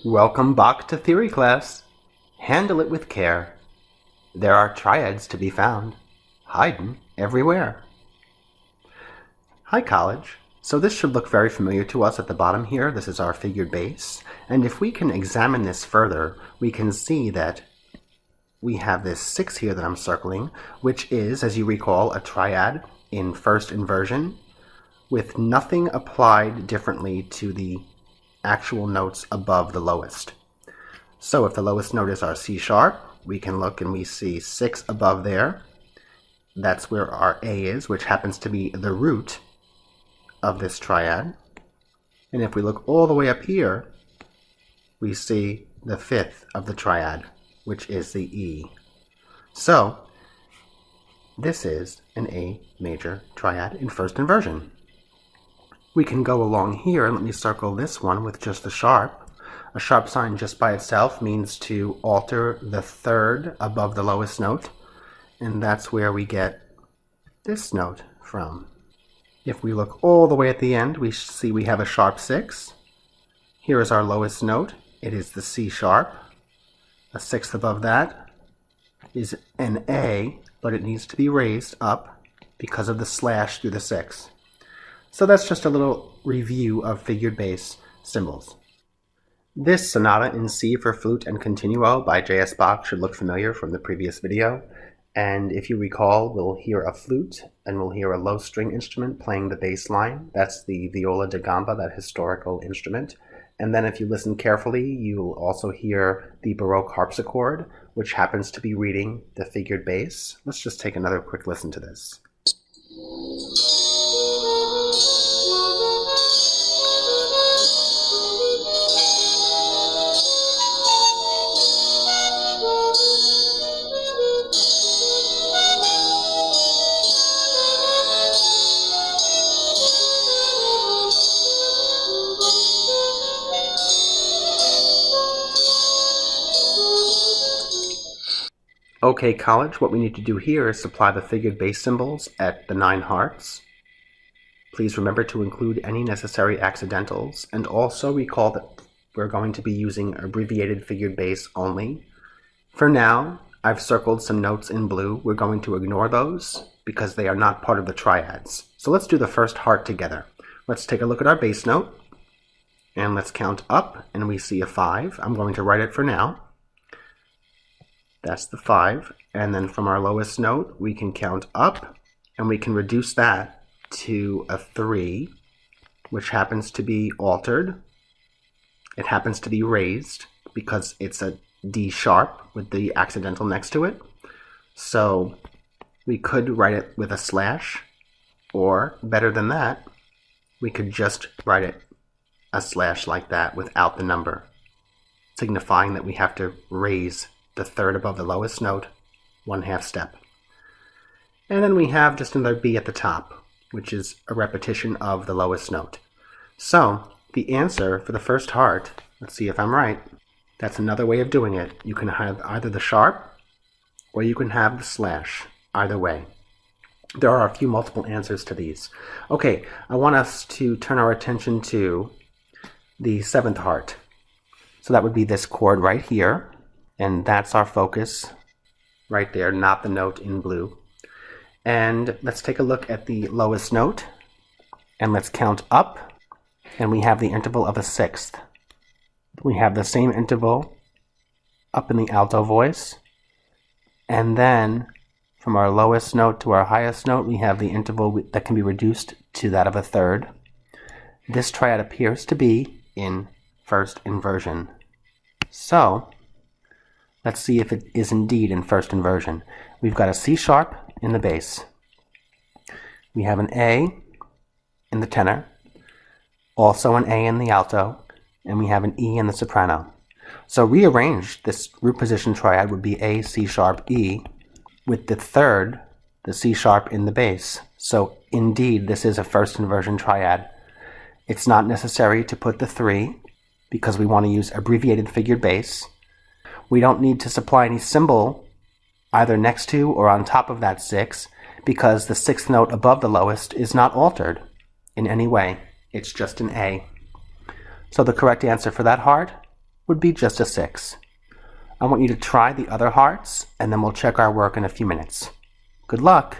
Welcome back to theory class. Handle it with care. There are triads to be found, hiding everywhere. Hi college. So this should look very familiar to us at the bottom here. This is our figured bass. And if we can examine this further, we can see that we have this 6 here that I'm circling, which is, as you recall, a triad in first inversion with nothing applied differently to the actual notes above the lowest. So if the lowest note is our C sharp, we can look and we see 6 above there. That's where our A is, which happens to be the root of this triad. And if we look all the way up here, we see the 5th of the triad, which is the E. So this is an A major triad in first inversion. We can go along here, and let me circle this one with just the sharp. A sharp sign just by itself means to alter the third above the lowest note, and that's where we get this note from. If we look all the way at the end, we see we have a sharp 6. Here is our lowest note. It is the C sharp. A 6th above that is an A, but it needs to be raised up because of the slash through the 6. So that's just a little review of figured bass symbols. This sonata in C for flute and continuo by J.S. Bach should look familiar from the previous video. And if you recall, we'll hear a flute and we'll hear a low string instrument playing the bass line. That's the viola da gamba, that historical instrument. And then if you listen carefully, you'll also hear the Baroque harpsichord, which happens to be reading the figured bass. Let's just take another quick listen to this. Okay, college, what we need to do here is supply the figured bass symbols at the 9 hearts. Please remember to include any necessary accidentals, and also recall that we're going to be using abbreviated figured bass only. For now, I've circled some notes in blue. We're going to ignore those because they are not part of the triads. So let's do the first heart together. Let's take a look at our bass note, and let's count up, and we see a 5. I'm going to write it for now. That's the 5, and then from our lowest note we can count up and we can reduce that to a 3, which happens to be altered. It happens to be raised because it's a D sharp with the accidental next to it. So we could write it with a slash, or better than that, we could just write it a slash like that without the number, signifying that we have to raise the third above the lowest note 1/2 step. And then we have just another B at the top, which is a repetition of the lowest note. So the answer for the first heart, let's see if I'm right, that's another way of doing it. You can have either the sharp or you can have the slash, either way. There are a few multiple answers to these. Okay, I want us to turn our attention to the 7th heart. So that would be this chord right here. And that's our focus right there, not the note in blue. And let's take a look at the lowest note, and let's count up, and we have the interval of a 6th. We have the same interval up in the alto voice, and then from our lowest note to our highest note, we have the interval that can be reduced to that of a 3rd. This triad appears to be in first inversion. So let's see if it is indeed in first inversion. We've got a C sharp in the bass. We have an A in the tenor, also an A in the alto, and we have an E in the soprano. So rearranged, this root position triad would be A, C sharp, E, with the 3rd, the C sharp, in the bass. So indeed, this is a first inversion triad. It's not necessary to put the 3 because we want to use abbreviated figured bass. We don't need to supply any symbol either next to or on top of that 6 because the 6th note above the lowest is not altered in any way. It's just an A. So the correct answer for that heart would be just a 6. I want you to try the other hearts, and then we'll check our work in a few minutes. Good luck!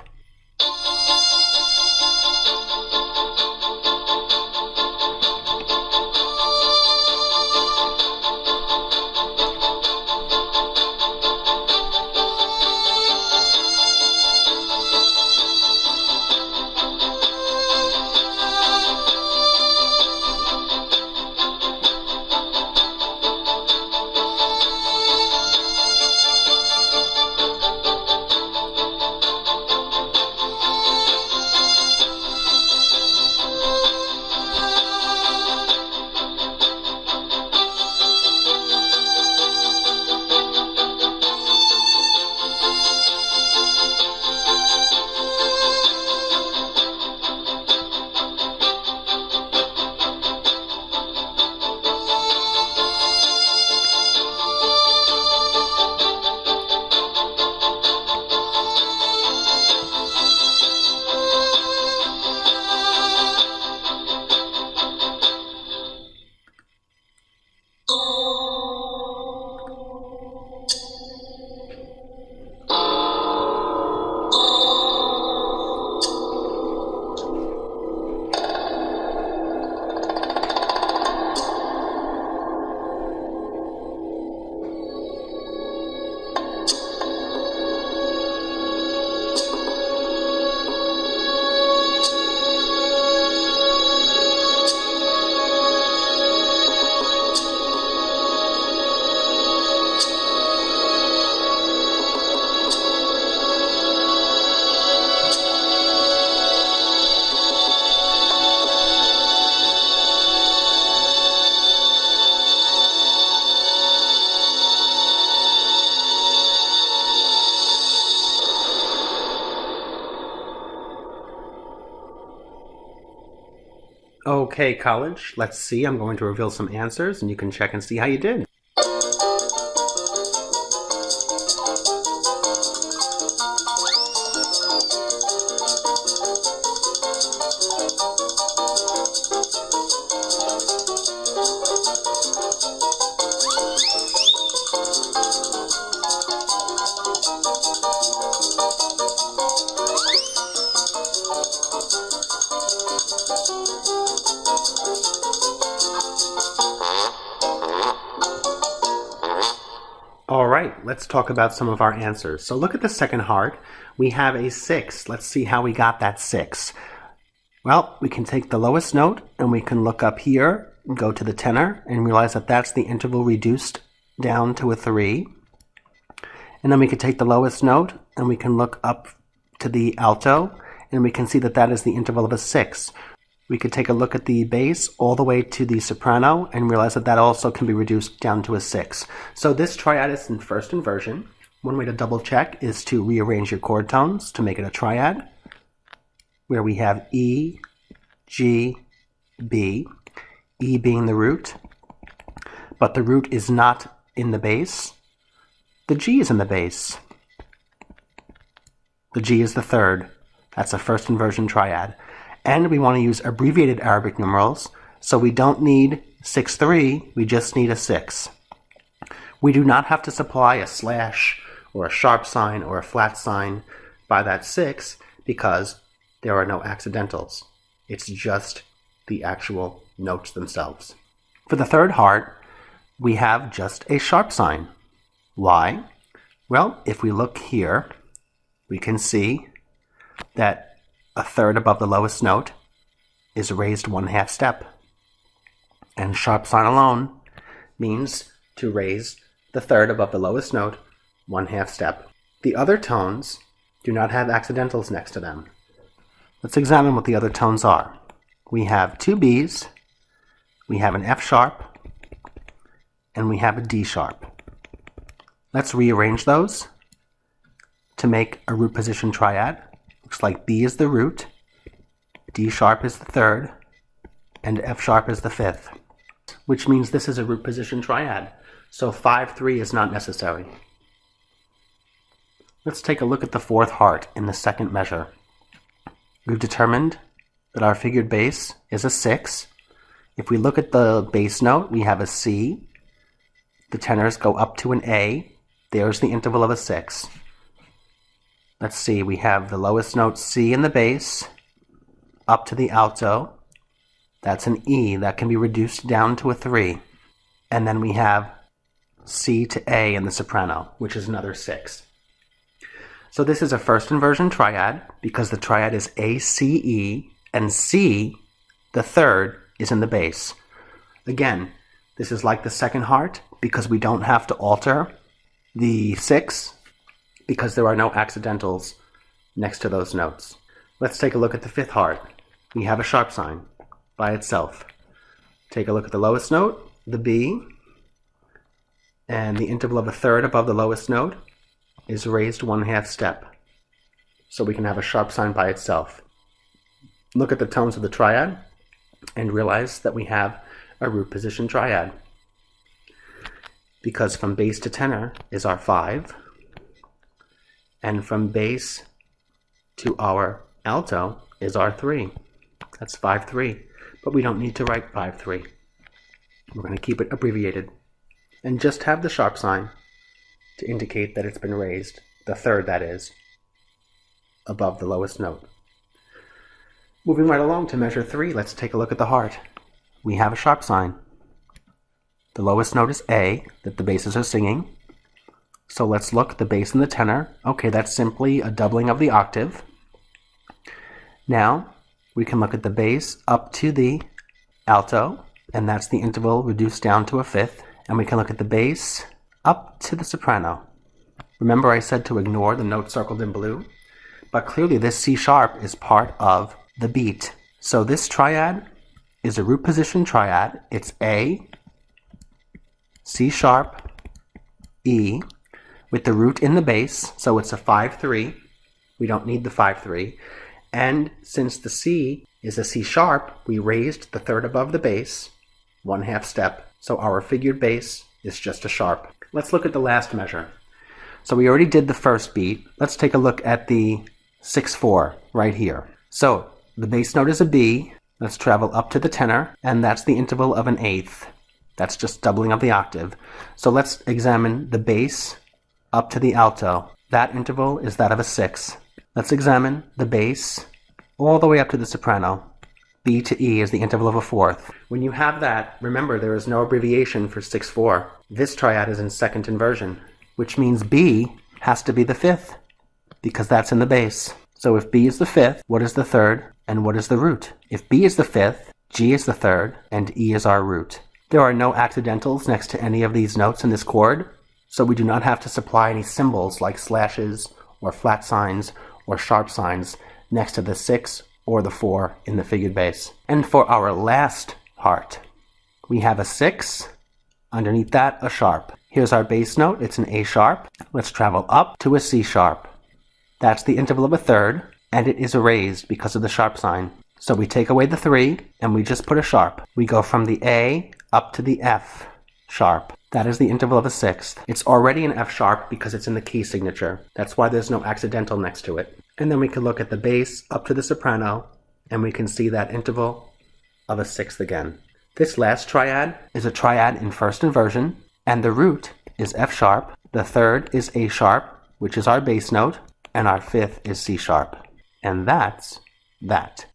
Okay, college, let's see. I'm going to reveal some answers, and you can check and see how you did. All right, let's talk about some of our answers. So look at the second heart. We have a 6. Let's see how we got that 6. Well, we can take the lowest note and we can look up here, go to the tenor, and realize that that's the interval reduced down to a 3. And then we can take the lowest note and we can look up to the alto, and we can see that that is the interval of a 6. We could take a look at the bass all the way to the soprano and realize that that also can be reduced down to a 6. So this triad is in first inversion. One way to double check is to rearrange your chord tones to make it a triad, where we have E, G, B, E being the root, but the root is not in the bass. The G is in the bass. The G is the third. That's a first inversion triad. And we want to use abbreviated Arabic numerals, so we don't need 6-3, we just need a 6. We do not have to supply a slash or a sharp sign or a flat sign by that 6 because there are no accidentals. It's just the actual notes themselves. For the third heart, we have just a sharp sign. Why? Well, if we look here, we can see that a third above the lowest note is raised 1/2 step. And sharp sign alone means to raise the third above the lowest note 1/2 step. The other tones do not have accidentals next to them. Let's examine what the other tones are. We have 2 Bs, we have an F sharp, and we have a D sharp. Let's rearrange those to make a root position triad. Looks like B is the root, D sharp is the third, and F sharp is the fifth, which means this is a root position triad. So 5-3 is not necessary. Let's take a look at the fourth heart in the second measure. We've determined that our figured bass is a 6. If we look at the bass note, we have a C, the tenors go up to an A. There's the interval of a 6. Let's see, we have the lowest note C in the bass, up to the alto. That's an E that can be reduced down to a 3. And then we have C to A in the soprano, which is another 6. So this is a first inversion triad because the triad is A, C, E, and C, the third, is in the bass. Again, this is like the second heart because we don't have to alter the 6 because there are no accidentals next to those notes. Let's take a look at the fifth heart. We have a sharp sign by itself. Take a look at the lowest note, the B, and the interval of a third above the lowest note is raised 1/2 step. So we can have a sharp sign by itself. Look at the tones of the triad and realize that we have a root position triad. Because from bass to tenor is our 5, and from bass to our alto is our 3. That's 5-3, but we don't need to write 5-3. We're going to keep it abbreviated and just have the sharp sign to indicate that it's been raised, the third that is, above the lowest note. Moving right along to measure 3, let's take a look at the heart. We have a sharp sign. The lowest note is A, that the basses are singing. So let's look, the bass and the tenor. Okay, that's simply a doubling of the octave. Now, we can look at the bass up to the alto, and that's the interval reduced down to a 5th. And we can look at the bass up to the soprano. Remember I said to ignore the note circled in blue? But clearly this C sharp is part of the beat. So this triad is a root position triad. It's A, C sharp, E, with the root in the bass, so it's a 5-3. We don't need the 5-3. And since the C is a C sharp, we raised the third above the bass, 1/2 step, so our figured bass is just a sharp. Let's look at the last measure. So we already did the first beat. Let's take a look at the 6-4 right here. So the bass note is a B. Let's travel up to the tenor, and that's the interval of an 1/8. That's just doubling of the octave. So let's examine the bass up to the alto. That interval is that of a 6. Let's examine the bass all the way up to the soprano. B to E is the interval of a 4th. When you have that, remember there is no abbreviation for 6-4. This triad is in second inversion, which means B has to be the 5th because that's in the bass. So if B is the 5th, what is the third and what is the root? If B is the 5th, G is the third, and E is our root. There are no accidentals next to any of these notes in this chord, so we do not have to supply any symbols like slashes or flat signs or sharp signs next to the 6 or the 4 in the figured bass. And for our last heart, we have a 6, underneath that a sharp. Here's our bass note, it's an A sharp. Let's travel up to a C sharp. That's the interval of a third, and it is erased because of the sharp sign. So we take away the 3, and we just put a sharp. We go from the A up to the F sharp. That is the interval of a 6th. It's already an F sharp because it's in the key signature. That's why there's no accidental next to it. And then we can look at the bass up to the soprano, and we can see that interval of a 6th again. This last triad is a triad in first inversion, and the root is F sharp, the third is A sharp, which is our bass note, and our 5th is C sharp. And that's that.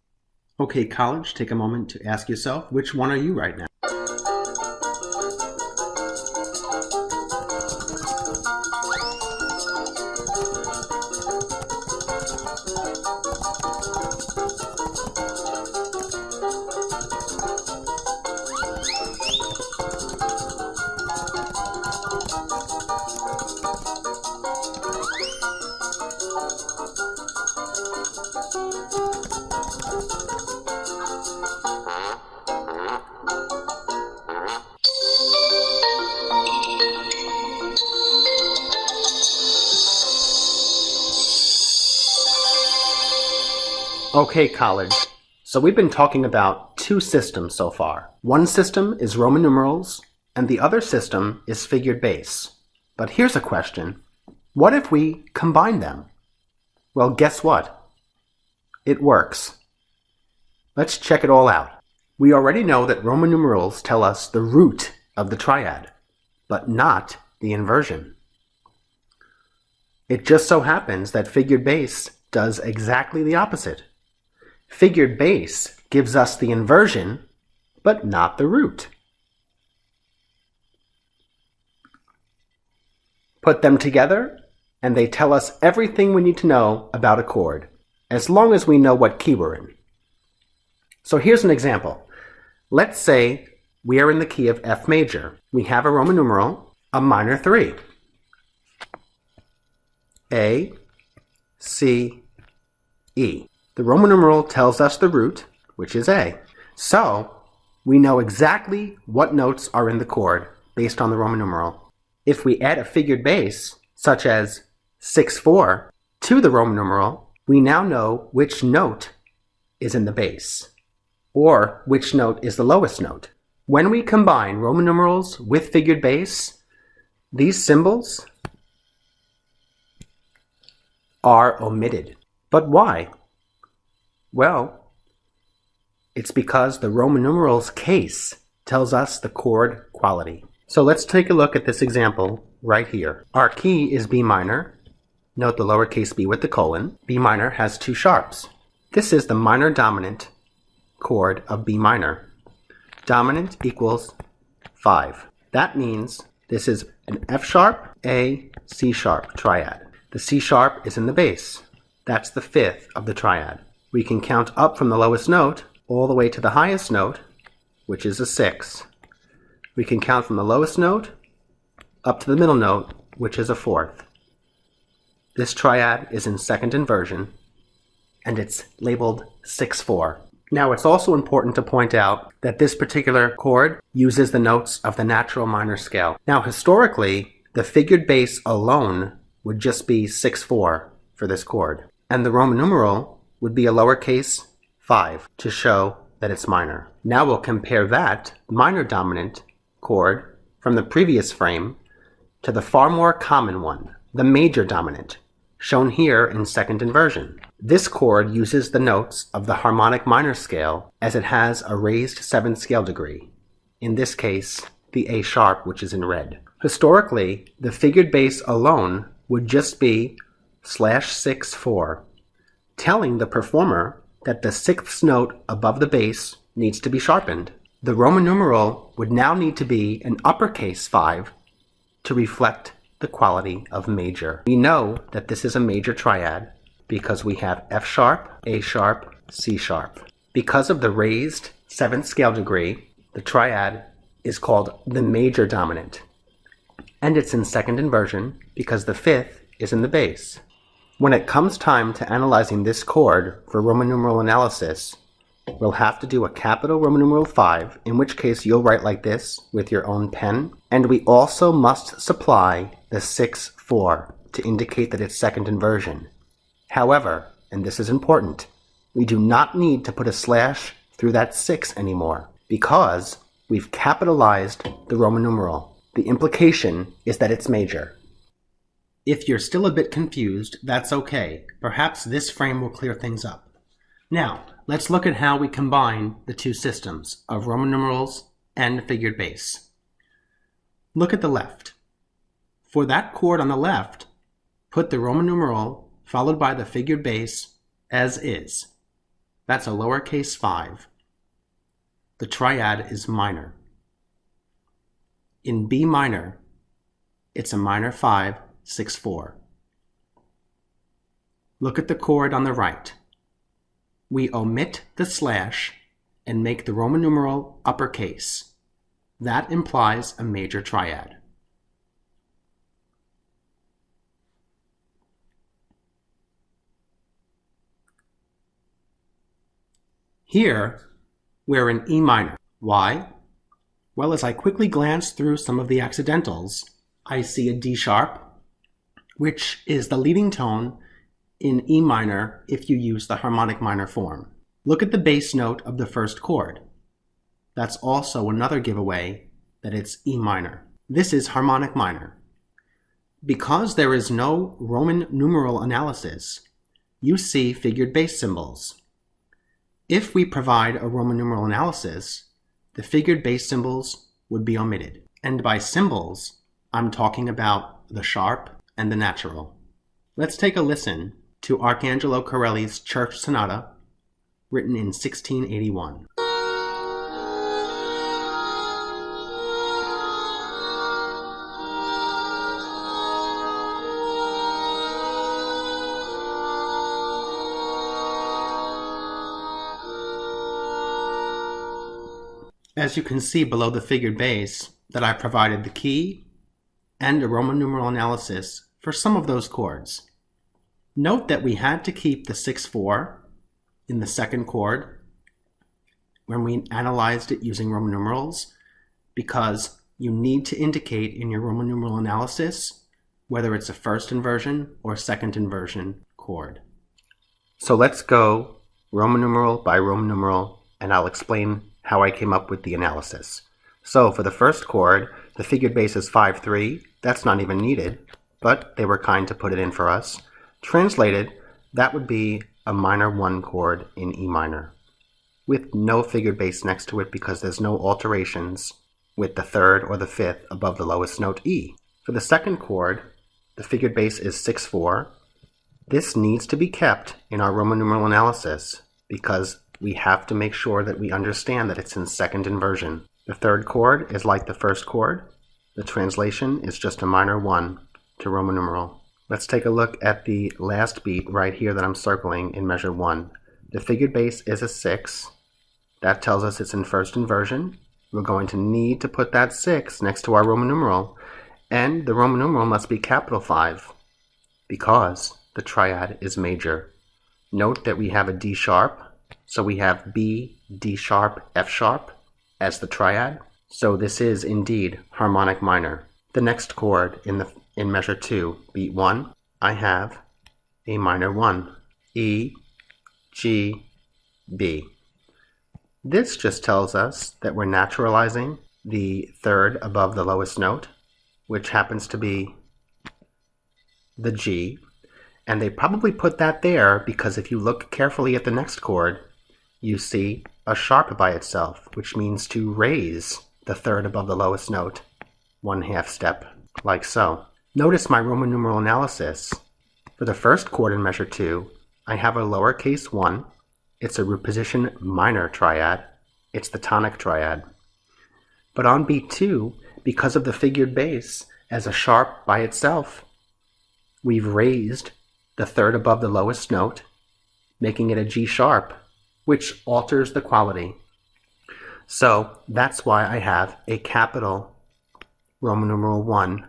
Okay, college, take a moment to ask yourself, which one are you right now? Okay, college. So we've been talking about two systems so far. One system is Roman numerals, and the other system is figured bass. But here's a question. What if we combine them? Well, guess what? It works. Let's check it all out. We already know that Roman numerals tell us the root of the triad. but not the inversion. It just so happens that figured bass does exactly the opposite. Figured bass gives us the inversion, but not the root. Put them together, and they tell us everything we need to know about a chord, as long as we know what key we're in. So here's an example. Let's say we are in the key of F major. We have a Roman numeral, a minor 3. A, C, E. The Roman numeral tells us the root, which is A. So we know exactly what notes are in the chord based on the Roman numeral. If we add a figured bass, such as 6/4, to the Roman numeral, we now know which note is in the bass, or which note is the lowest note. When we combine Roman numerals with figured bass, these symbols are omitted. But why? Well, it's because the Roman numerals case tells us the chord quality. So let's take a look at this example right here. Our key is B minor. Note the lowercase b with the colon. B minor has 2 sharps. This is the minor dominant chord of B minor. Dominant equals 5. That means this is an F sharp, A, C sharp triad. The C sharp is in the bass. That's the 5th of the triad. We can count up from the lowest note all the way to the highest note, which is a 6. We can count from the lowest note up to the middle note, which is a 4th. This triad is in second inversion, and it's labeled 6/4. Now, it's also important to point out that this particular chord uses the notes of the natural minor scale. Now, historically, the figured bass alone would just be 6/4 for this chord, and the Roman numeral would be a lowercase 5 to show that it's minor. Now we'll compare that minor dominant chord from the previous frame to the far more common one, the major dominant, shown here in second inversion. This chord uses the notes of the harmonic minor scale as it has a raised 7th scale degree, in this case the A sharp, which is in red. Historically, the figured bass alone would just be /6/4, telling the performer that the 6th note above the bass needs to be sharpened. The Roman numeral would now need to be an uppercase 5 to reflect the quality of major. We know that this is a major triad because we have F sharp, A sharp, C sharp. Because of the raised 7th scale degree, the triad is called the major dominant, and it's in second inversion because the 5th is in the bass. When it comes time to analyzing this chord for Roman numeral analysis, we'll have to do a capital Roman numeral 5, in which case you'll write like this with your own pen, and we also must supply the 6/4 to indicate that it's second inversion. However, and this is important, we do not need to put a slash through that 6 anymore because we've capitalized the Roman numeral. The implication is that it's major. If you're still a bit confused, that's okay. Perhaps this frame will clear things up. Now, let's look at how we combine the two systems of Roman numerals and figured bass. Look at the left. For that chord on the left, put the Roman numeral followed by the figured bass as is. That's a lowercase 5. The triad is minor. In B minor, it's a minor 5, 6/4. Look at the chord on the right. We omit the slash and make the Roman numeral uppercase. That implies a major triad. Here, we're in E minor. Why? Well, as I quickly glance through some of the accidentals, I see a D sharp, which is the leading tone in E minor if you use the harmonic minor form. Look at the bass note of the first chord. That's also another giveaway that it's E minor. This is harmonic minor. Because there is no Roman numeral analysis, you see figured bass symbols. If we provide a Roman numeral analysis, the figured bass symbols would be omitted. And by symbols, I'm talking about the sharp and the natural. Let's take a listen to Arcangelo Corelli's Church Sonata, written in 1681. As you can see below the figured bass, that I provided the key and a Roman numeral analysis for some of those chords. Note that we had to keep the 6/4 in the second chord when we analyzed it using Roman numerals, because you need to indicate in your Roman numeral analysis whether it's a first inversion or second inversion chord. So let's go Roman numeral by Roman numeral, and I'll explain how I came up with the analysis. So for the first chord, the figured bass is 5/3. That's not even needed, but they were kind to put it in for us. Translated, that would be a minor 1 chord in E minor, with no figured bass next to it because there's no alterations with the third or the fifth above the lowest note E. For the second chord, the figured bass is 6/4. This needs to be kept in our Roman numeral analysis because we have to make sure that we understand that it's in second inversion. The third chord is like the first chord. The translation is just a minor 1 to Roman numeral. Let's take a look at the last beat right here that I'm circling in measure 1. The figured bass is a 6. That tells us it's in first inversion. We're going to need to put that 6 next to our Roman numeral, and the Roman numeral must be capital 5 because the triad is major. Note that we have a D sharp, so we have B, D sharp, F sharp as the triad. So this is indeed harmonic minor. The next chord in measure 2, beat 1, I have a minor 1, E, G, B. This just tells us that we're naturalizing the third above the lowest note, which happens to be the G. And they probably put that there because if you look carefully at the next chord, you see a sharp by itself, which means to raise the third above the lowest note 1/2 step, like so. Notice my Roman numeral analysis. For the first chord in measure 2, I have a lowercase 1. It's a root position minor triad. It's the tonic triad. But on beat 2, because of the figured bass as a sharp by itself, we've raised the third above the lowest note, making it a G sharp, which alters the quality. So that's why I have a capital Roman numeral 1.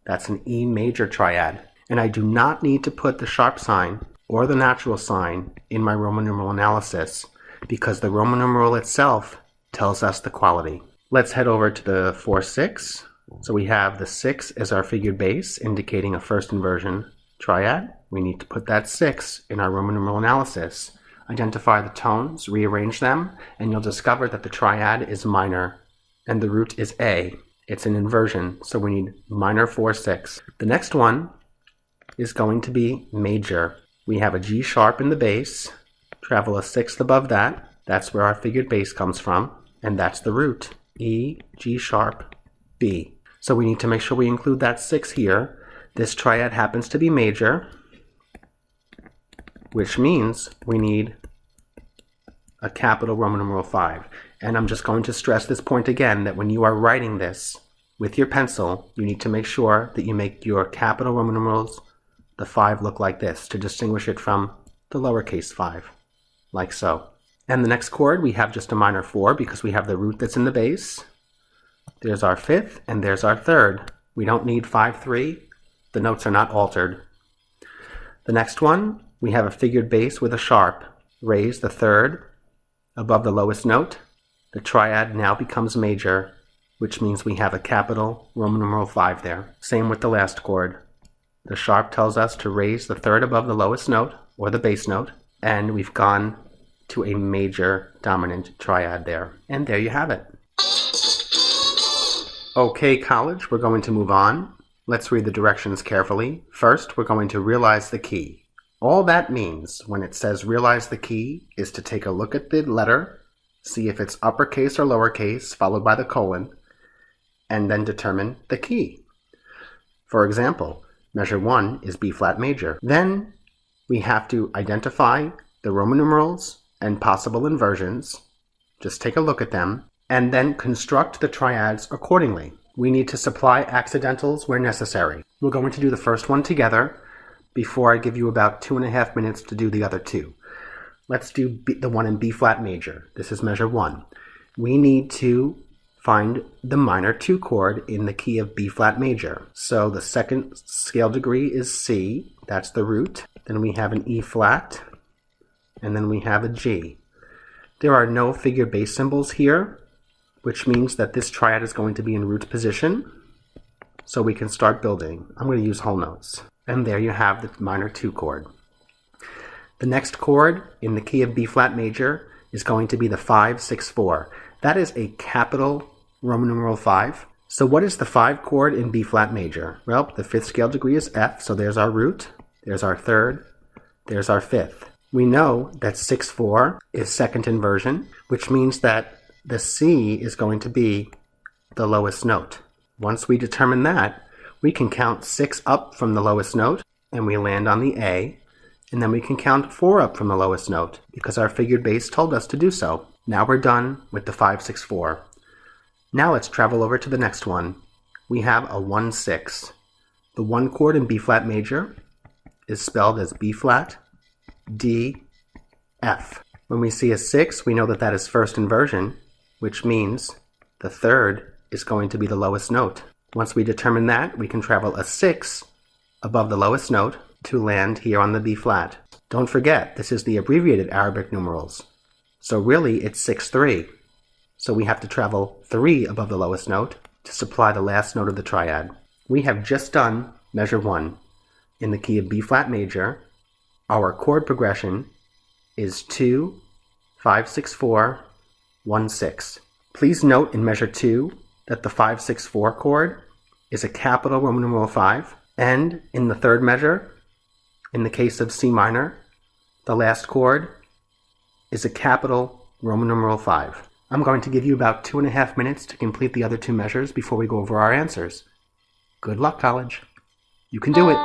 That's an E major triad. And I do not need to put the sharp sign or the natural sign in my Roman numeral analysis because the Roman numeral itself tells us the quality. Let's head over to the 4/6. So we have the 6 as our figured bass, indicating a first inversion triad. We need to put that 6 in our Roman numeral analysis. Identify the tones, rearrange them, and you'll discover that the triad is minor and the root is A. It's an inversion, so we need minor 4/6. The next one is going to be major. We have a G sharp in the bass, travel a 6th above that. That's where our figured bass comes from, and that's the root, E, G sharp, B. So we need to make sure we include that 6 here. This triad happens to be major, which means we need a capital Roman numeral 5. And I'm just going to stress this point again, that when you are writing this with your pencil, you need to make sure that you make your capital Roman numerals, the 5, look like this to distinguish it from the lowercase 5, like so. And the next chord, we have just a minor 4 because we have the root that's in the bass. There's our 5th and there's our 3rd. We don't need 5/3. The notes are not altered. The next one, we have a figured bass with a sharp. Raise the 3rd above the lowest note. The triad now becomes major, which means we have a capital Roman numeral 5 there. Same with the last chord. The sharp tells us to raise the 3rd above the lowest note, or the bass note, and we've gone to a major dominant triad there. And there you have it. Okay, college, we're going to move on. Let's read the directions carefully. First, we're going to realize the key. All that means when it says realize the key is to take a look at the letter, see if it's uppercase or lowercase, followed by the colon, and then determine the key. For example, measure 1 is B flat major. Then we have to identify the Roman numerals and possible inversions. Just take a look at them, and then construct the triads accordingly. We need to supply accidentals where necessary. We're going to do the first one together before I give you about 2.5 minutes to do the other two. Let's do the one in B flat major. This is measure 1. We need to find the minor 2 chord in the key of B flat major. So the second scale degree is C, that's the root. Then we have an E flat, and then we have a G. There are no figure bass symbols here, which means that this triad is going to be in root position. So we can start building. I'm going to use whole notes. And there you have the minor 2 chord. The next chord in the key of B flat major is going to be the 5-6-4. That is a capital Roman numeral 5. So what is the 5 chord in B flat major? Well, the 5th scale degree is F, so there's our root, there's our 3rd, there's our 5th. We know that 6-4 is second inversion, which means that the C is going to be the lowest note. Once we determine that, we can count 6 up from the lowest note, and we land on the A, and then we can count 4 up from the lowest note, because our figured bass told us to do so. Now we're done with the 5-6-4. Now let's travel over to the next one. We have a 1-6. The 1 chord in B flat major is spelled as B flat, D, F. When we see a 6, we know that that is first inversion, which means the 3rd is going to be the lowest note. Once we determine that, we can travel a 6 above the lowest note to land here on the B flat. Don't forget, this is the abbreviated Arabic numerals. So really, it's 6-3. So we have to travel 3 above the lowest note to supply the last note of the triad. We have just done measure 1. In the key of B flat major, our chord progression is 2, 5-6-4, 1-6. Please note in measure 2 that the 5-6-4 chord is a capital Roman numeral 5, and in the 3rd measure, in the case of C minor, the last chord is a capital Roman numeral 5. I'm going to give you about 2.5 minutes to complete the other 2 measures before we go over our answers. Good luck, college. You can do it.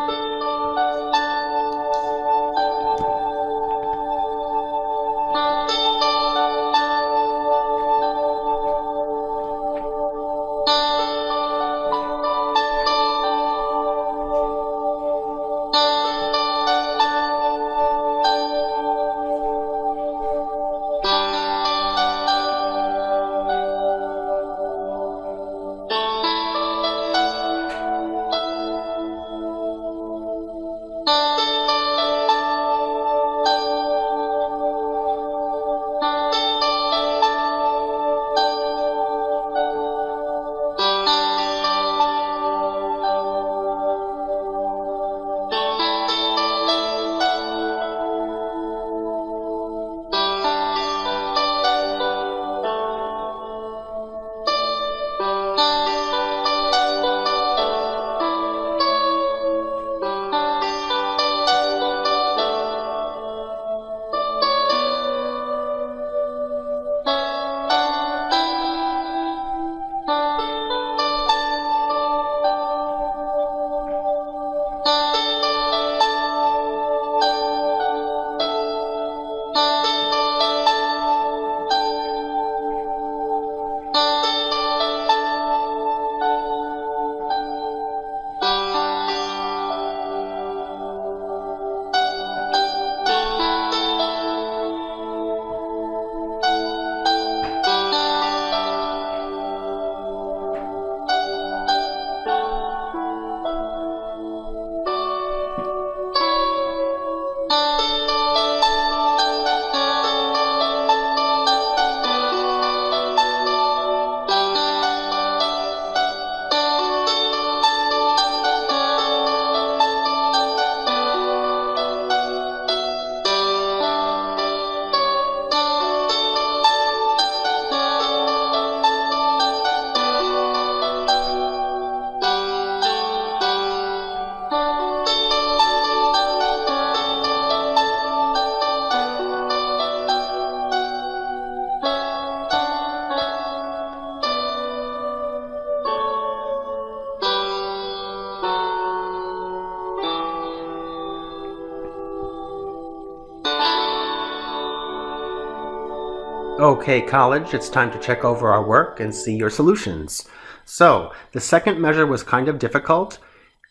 Okay, college, it's time to check over our work and see your solutions. So, the second measure was kind of difficult,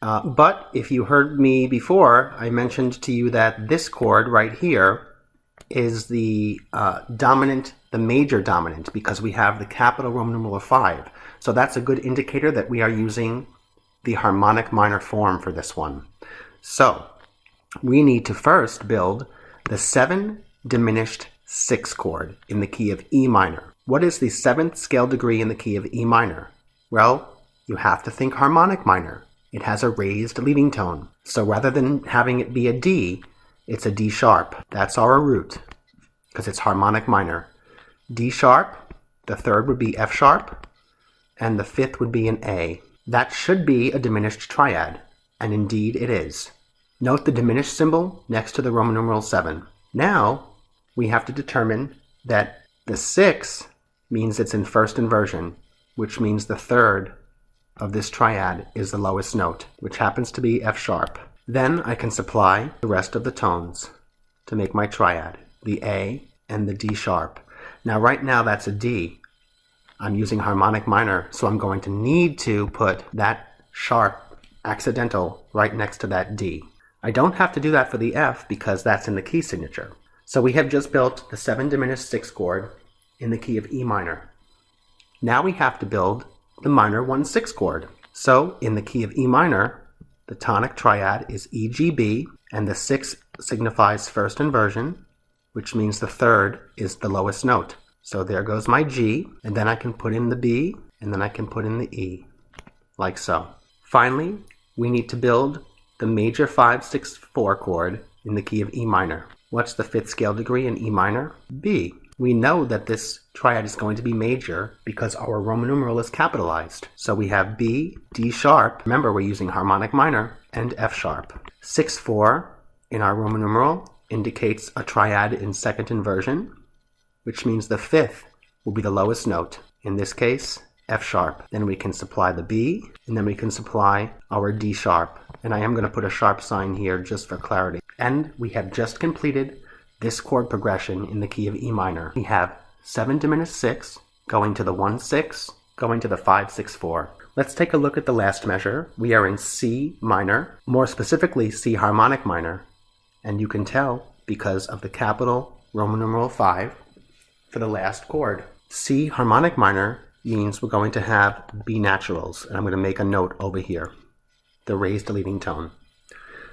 but if you heard me before, I mentioned to you that this chord right here is the dominant, the major dominant, because we have the capital Roman numeral 5. So that's a good indicator that we are using the harmonic minor form for this one. So, we need to first build the 7 diminished 6 chord in the key of E minor. What is the 7th scale degree in the key of E minor? Well, you have to think harmonic minor. It has a raised leading tone. So rather than having it be a D, it's a D sharp. That's our root, because it's harmonic minor. D sharp, the third would be F sharp, and the fifth would be an A. That should be a diminished triad, and indeed it is. Note the diminished symbol next to the Roman numeral 7. Now, we have to determine that the 6 means it's in first inversion, which means the third of this triad is the lowest note, which happens to be F sharp. Then I can supply the rest of the tones to make my triad, the A and the D sharp. Now right now that's a D. I'm using harmonic minor, so I'm going to need to put that sharp accidental right next to that D. I don't have to do that for the F because that's in the key signature. So we have just built the 7 diminished 6 chord in the key of E minor. Now we have to build the minor 1/6 chord. So in the key of E minor, the tonic triad is E, G, B, and the 6 signifies first inversion, which means the third is the lowest note. So there goes my G, and then I can put in the B, and then I can put in the E, like so. Finally, we need to build the major 5/6/4 chord in the key of E minor. What's the 5th scale degree in E minor? B. We know that this triad is going to be major because our Roman numeral is capitalized. So we have B, D sharp, remember we're using harmonic minor, and F sharp. 6/4 in our Roman numeral indicates a triad in second inversion, which means the 5th will be the lowest note. In this case, F sharp. Then we can supply the B, and then we can supply our D sharp. And I am going to put a sharp sign here just for clarity. And we have just completed this chord progression in the key of E minor. We have 7 diminished 6, going to the 1/6, going to the 5/6/4. Let's take a look at the last measure. We are in C minor, more specifically C harmonic minor. And you can tell because of the capital Roman numeral 5 for the last chord. C harmonic minor means we're going to have B naturals. And I'm going to make a note over here, the raised leading tone.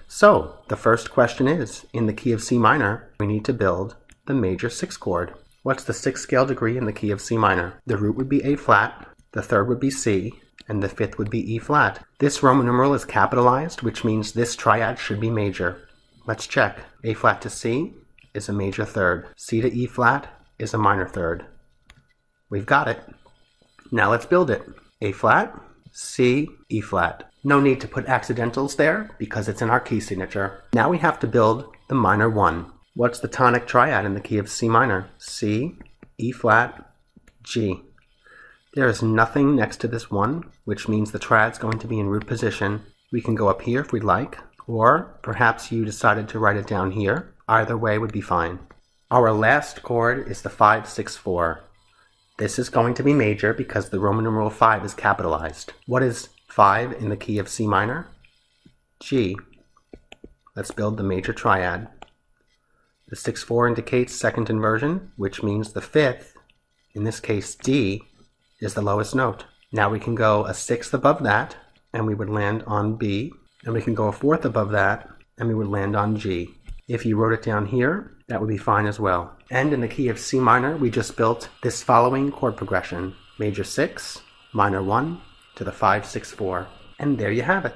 So, the first question is, in the key of C minor, we need to build the major 6 chord. What's the 6th scale degree in the key of C minor? The root would be A flat, the third would be C, and the 5th would be E flat. This Roman numeral is capitalized, which means this triad should be major. Let's check. A flat to C is a major third. C to E flat is a minor third. We've got it. Now let's build it. A flat, C, E flat. No need to put accidentals there because it's in our key signature. Now we have to build the minor 1. What's the tonic triad in the key of C minor? C, E flat, G. There is nothing next to this 1, which means the triad's going to be in root position. We can go up here if we'd like, or perhaps you decided to write it down here. Either way would be fine. Our last chord is the 5/6/4. This is going to be major because the Roman numeral 5 is capitalized. What is 5 in the key of C minor? G. Let's build the major triad. The 6/4 indicates second inversion, which means the 5th, in this case D, is the lowest note. Now we can go a 6th above that, and we would land on B, and we can go a 4th above that, and we would land on G. If you wrote it down here, that would be fine as well. And in the key of C minor, we just built this following chord progression. Major 6, minor 1, to the 5/6/4. And there you have it.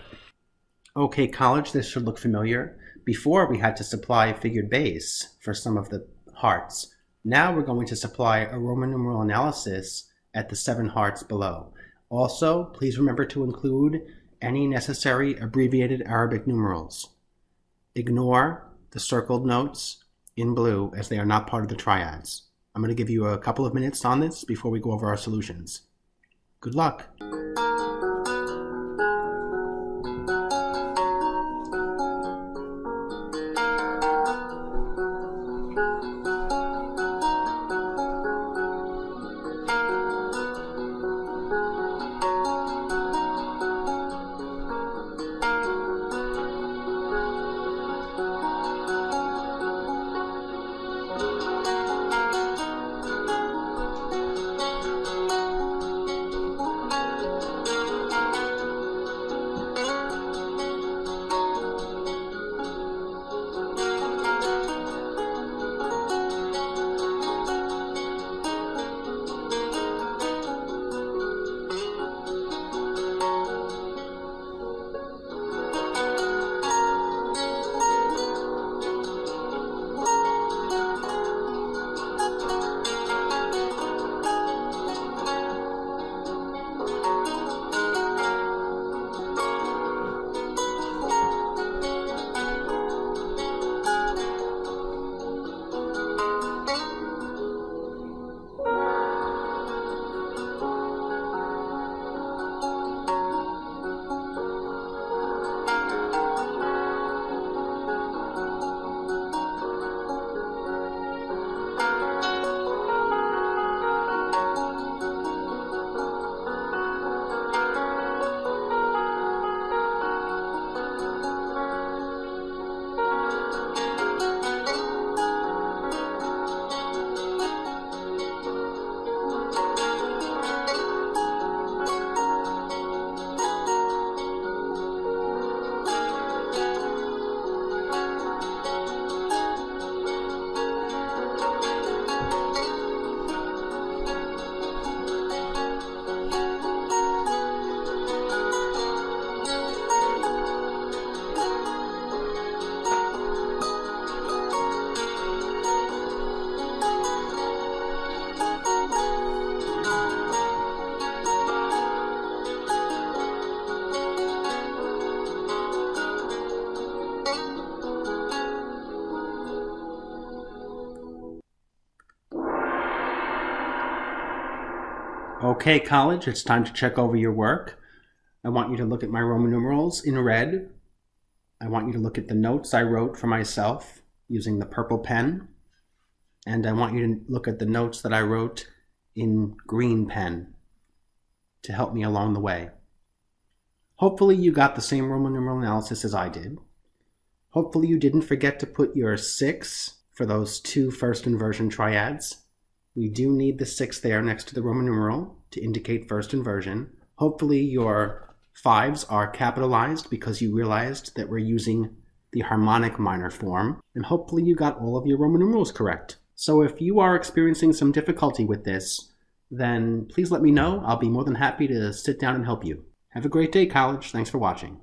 Okay, college, this should look familiar. Before we had to supply a figured bass for some of the hearts. Now we're going to supply a Roman numeral analysis at the 7 hearts below. Also, please remember to include any necessary abbreviated Arabic numerals. Ignore the circled notes in blue as they are not part of the triads. I'm going to give you a couple of minutes on this before we go over our solutions. Good luck. Okay, college, it's time to check over your work. I want you to look at my Roman numerals in red. I want you to look at the notes I wrote for myself using the purple pen. And I want you to look at the notes that I wrote in green pen to help me along the way. Hopefully you got the same Roman numeral analysis as I did. Hopefully you didn't forget to put your 6 for those 2 first inversion triads. We do need the 6 there next to the Roman numeral to indicate first inversion. Hopefully your 5s are capitalized because you realized that we're using the harmonic minor form. And hopefully you got all of your Roman numerals correct. So if you are experiencing some difficulty with this, then please let me know. I'll be more than happy to sit down and help you. Have a great day, college. Thanks for watching.